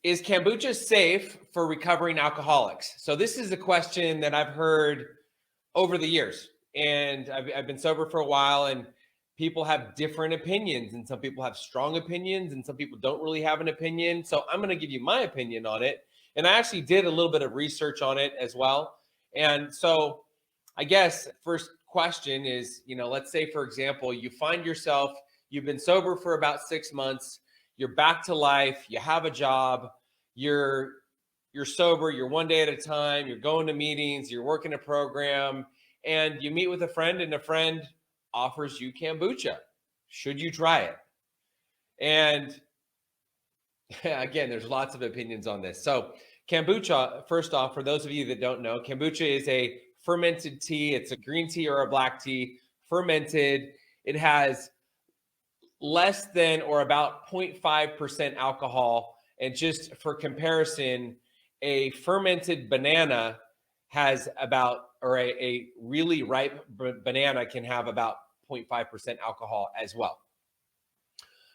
Is kombucha safe for recovering alcoholics? So this is a question that I've heard over the years, and I've been sober for a while, and people have different opinions, and some people have strong opinions, and some people don't really have an opinion. So I'm going to give you my opinion on it. And I actually did a little bit of research on it as well. And so I guess first question is, let's say, for example, you find yourself, you've been sober for about 6 months, you're back to life, you have a job, you're sober, you're one day at a time, you're going to meetings, you're working a program, and you meet with a friend, and a friend offers you kombucha. Should you try it? And again, there's lots of opinions on this. So kombucha, first off, for those of you that don't know, kombucha is a fermented tea. It's a green tea or a black tea, fermented. It has less than or about 0.5% alcohol. And just for comparison, a fermented banana has about, or a really ripe banana can have about 0.5% alcohol as well.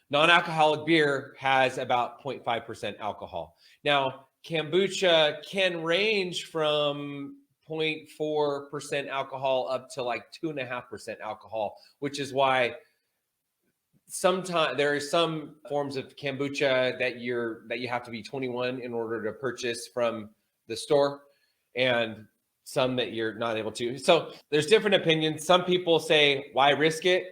Non-alcoholic beer has about 0.5% alcohol. Now, kombucha can range from 0.4% alcohol up to like 2.5% alcohol, which is why sometimes there are some forms of kombucha that you have to be 21 in order to purchase from the store, and some that you're not able to. So there's different opinions. Some people say, why risk it?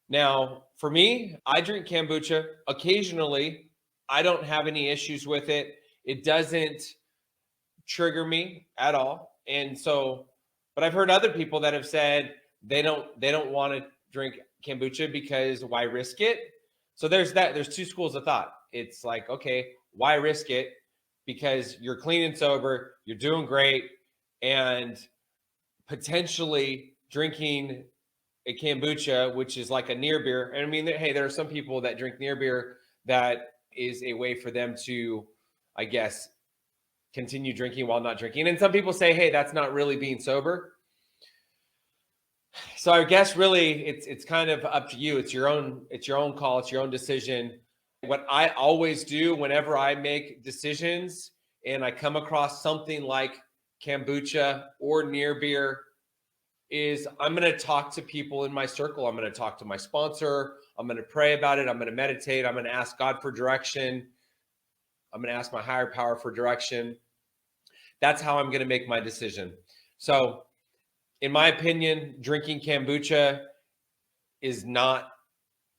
Now, for me, I drink kombucha occasionally. I don't have any issues with it. It doesn't trigger me at all. And so, but I've heard other people that have said they don't want to drink kombucha because why risk it? So there's two schools of thought. It's like, okay, why risk it? Because you're clean and sober, you're doing great, and potentially drinking a kombucha, which is like a near beer. And I mean, hey, there are some people that drink near beer that is a way for them to, I guess, continue drinking while not drinking. And some people say, hey, that's not really being sober. So I guess really it's kind of up to you. It's your own call. It's your own decision. What I always do whenever I make decisions and I come across something like kombucha or near beer is I'm going to talk to people in my circle. I'm going to talk to my sponsor. I'm going to pray about it. I'm going to meditate. I'm going to ask God for direction. I'm going to ask my higher power for direction. That's how I'm going to make my decision. So in my opinion, drinking kombucha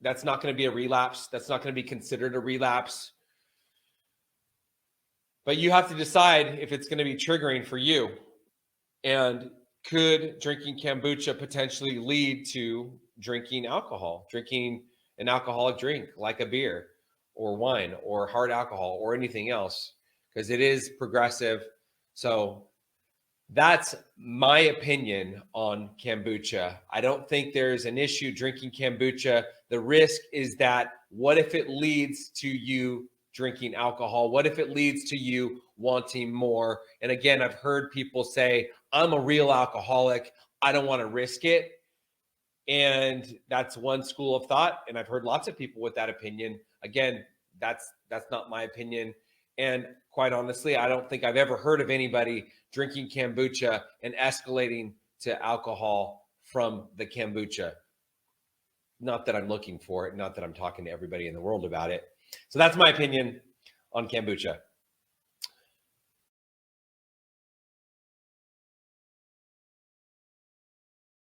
that's not going to be a relapse. That's not going to be considered a relapse. But you have to decide if it's going to be triggering for you. And could drinking kombucha potentially lead to drinking alcohol, drinking an alcoholic drink like a beer or wine or hard alcohol or anything else? Because it is progressive. So that's my opinion on kombucha. I don't think there's an issue drinking kombucha. The risk is that what if it leads to you drinking alcohol? What if it leads to you wanting more? And again, I've heard people say, I'm a real alcoholic. I don't want to risk it. And that's one school of thought. And I've heard lots of people with that opinion. Again, that's not my opinion. And quite honestly, I don't think I've ever heard of anybody drinking kombucha and escalating to alcohol from the kombucha. Not that I'm looking for it, not that I'm talking to everybody in the world about it. So that's my opinion on kombucha.